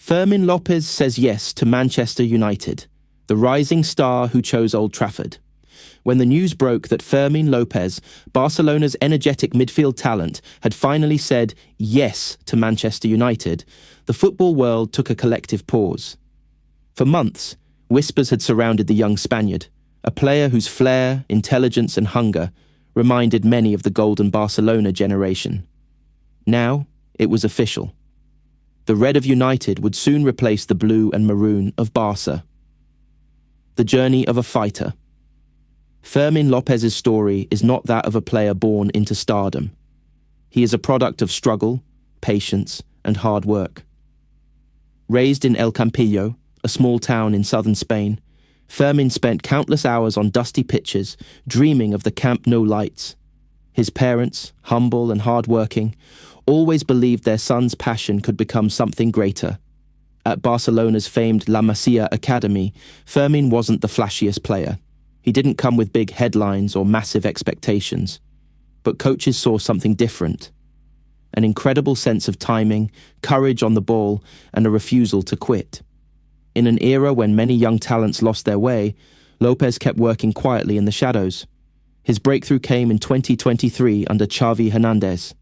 Fermín López says yes to Manchester United, the rising star who chose Old Trafford. When the news broke that Fermín López, Barcelona's energetic midfield talent, had finally said yes to Manchester United, the football world took a collective pause. For months, whispers had surrounded the young Spaniard, a player whose flair, intelligence and hunger reminded many of the golden Barcelona generation. Now, it was official. The red of United would soon replace the blue and maroon of Barca. The journey of a fighter. Fermín López's story is not that of a player born into stardom. He is a product of struggle, patience, and hard work. Raised in El Campillo, a small town in southern Spain, Fermín spent countless hours on dusty pitches, dreaming of the Camp Nou lights. His parents, humble and hard-working, always believed their son's passion could become something greater. At Barcelona's famed La Masia Academy, Fermín wasn't the flashiest player. He didn't come with big headlines or massive expectations. But coaches saw something different. An incredible sense of timing, courage on the ball, and a refusal to quit. In an era when many young talents lost their way, López kept working quietly in the shadows. His breakthrough came in 2023 under Xavi Hernández.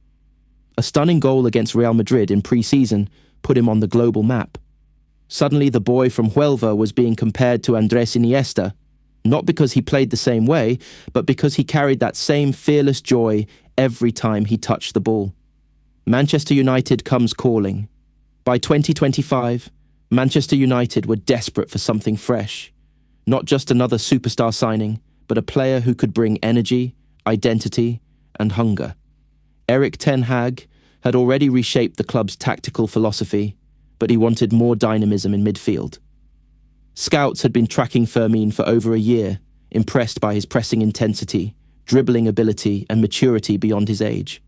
A stunning goal against Real Madrid in pre-season put him on the global map. Suddenly the boy from Huelva was being compared to Andrés Iniesta, not because he played the same way, but because he carried that same fearless joy every time he touched the ball. Manchester United comes calling. By 2025, Manchester United were desperate for something fresh. Not just another superstar signing, but a player who could bring energy, identity, and hunger. Erik Ten Hag had already reshaped the club's tactical philosophy, but he wanted more dynamism in midfield. Scouts had been tracking Fermín for over a year, impressed by his pressing intensity, dribbling ability, and maturity beyond his age.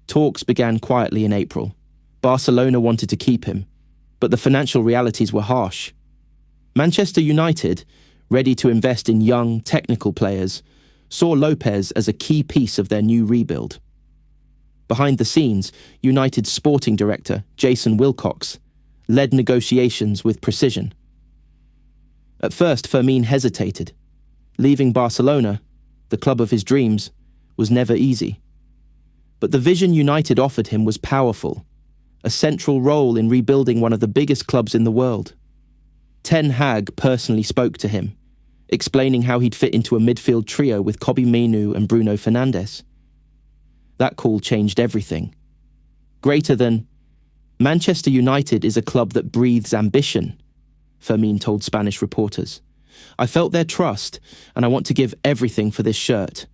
Talks began quietly in April. Barcelona wanted to keep him, but the financial realities were harsh. Manchester United, ready to invest in young, technical players, saw López as a key piece of their new rebuild. Behind the scenes, United's sporting director, Jason Wilcox, led negotiations with precision. At first, Fermín hesitated. Leaving Barcelona, the club of his dreams, was never easy. But the vision United offered him was powerful, a central role in rebuilding one of the biggest clubs in the world. Ten Hag personally spoke to him, explaining how he'd fit into a midfield trio with Kobbie Mainoo and Bruno Fernandes. That call changed everything. Greater than, Manchester United is a club that breathes ambition, Fermín told Spanish reporters. I felt their trust, and I want to give everything for this shirt.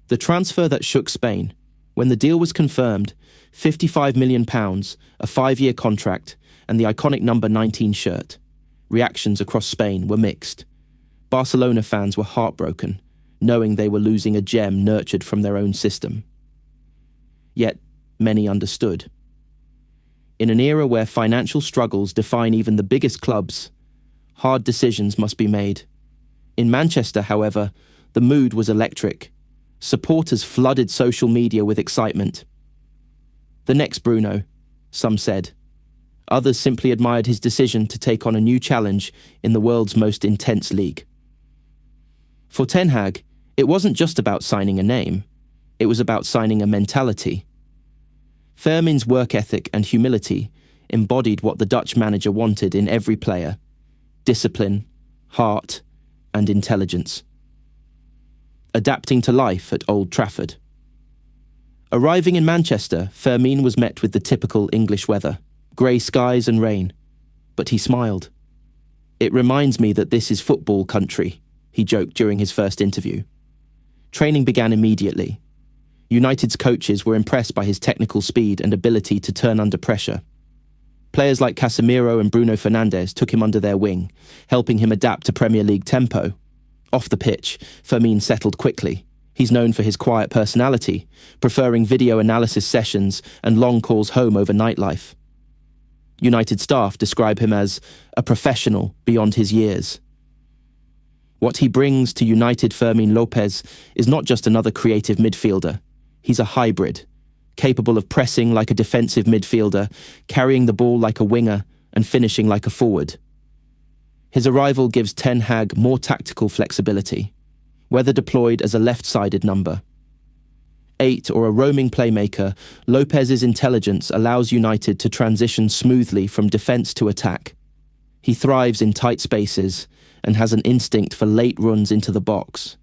The transfer that shook Spain. When the deal was confirmed, £55 million, a 5-year contract, and the iconic number 19 shirt. Reactions across Spain were mixed. Barcelona fans were heartbroken, knowing they were losing a gem nurtured from their own system. Yet, many understood. In an era where financial struggles define even the biggest clubs, hard decisions must be made. In Manchester, however, the mood was electric. Supporters flooded social media with excitement. The next Bruno, some said. Others simply admired his decision to take on a new challenge in the world's most intense league. For Ten Hag, it wasn't just about signing a name. It was about signing a mentality. Fermín's work ethic and humility embodied what the Dutch manager wanted in every player: discipline, heart, and intelligence. Adapting to life at Old Trafford. Arriving in Manchester, Fermín was met with the typical English weather, grey skies and rain. But he smiled. It reminds me that this is football country, he joked during his first interview. Training began immediately. United's coaches were impressed by his technical speed and ability to turn under pressure. Players like Casemiro and Bruno Fernandes took him under their wing, helping him adapt to Premier League tempo. Off the pitch, Fermín settled quickly. He's known for his quiet personality, preferring video analysis sessions and long calls home over nightlife. United staff describe him as a professional beyond his years. What he brings to United Fermín López is not just another creative midfielder. He's a hybrid, capable of pressing like a defensive midfielder, carrying the ball like a winger, and finishing like a forward. His arrival gives Ten Hag more tactical flexibility, whether deployed as a left-sided number. 8 or a roaming playmaker, López's intelligence allows United to transition smoothly from defence to attack. He thrives in tight spaces and has an instinct for late runs into the box,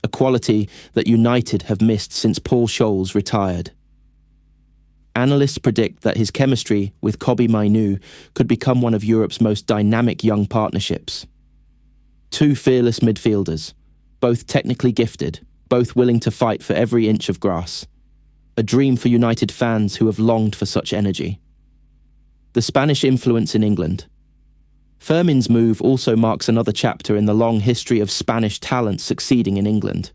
a quality that United have missed since Paul Scholes retired. Analysts predict that his chemistry with Kobbie Mainoo could become one of Europe's most dynamic young partnerships. 2 fearless midfielders, both technically gifted, both willing to fight for every inch of grass. A dream for United fans who have longed for such energy. The Spanish influence in England. Fermín's move also marks another chapter in the long history of Spanish talent succeeding in England.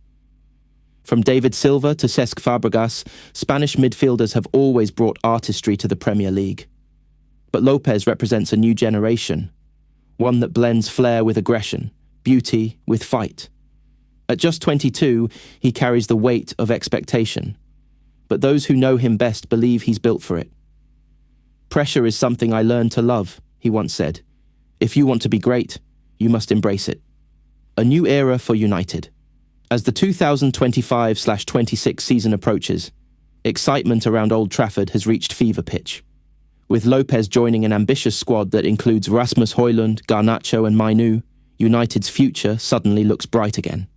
From David Silva to Cesc Fabregas, Spanish midfielders have always brought artistry to the Premier League. But López represents a new generation, one that blends flair with aggression, beauty with fight. At just 22, he carries the weight of expectation, but those who know him best believe he's built for it. "Pressure is something I learned to love," he once said. "If you want to be great, you must embrace it." A new era for United. As the 2025/26 season approaches, excitement around Old Trafford has reached fever pitch, with López joining an ambitious squad that includes Rasmus Højlund, Garnacho and Mainoo. United's future suddenly looks bright again.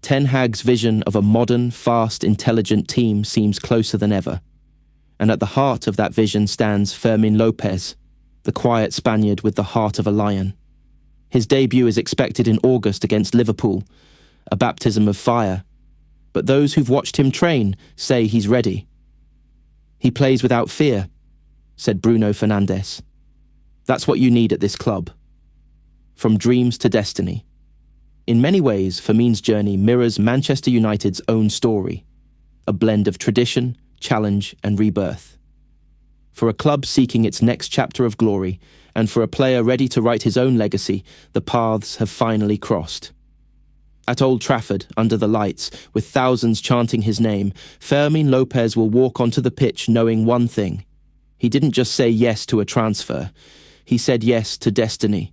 Ten Hag's vision of a modern, fast, intelligent team seems closer than ever, and at the heart of that vision stands Fermín López, the quiet Spaniard with the heart of a lion. His debut is expected in August against Liverpool, a baptism of fire, but those who've watched him train say he's ready. "He plays without fear," said Bruno Fernandes. "That's what you need at this club." From dreams to destiny. In many ways, Fermín's journey mirrors Manchester United's own story, a blend of tradition, challenge and rebirth. For a club seeking its next chapter of glory, and for a player ready to write his own legacy, the paths have finally crossed. At Old Trafford, under the lights, with thousands chanting his name, Fermín López will walk onto the pitch knowing one thing. He didn't just say yes to a transfer. He said yes to destiny.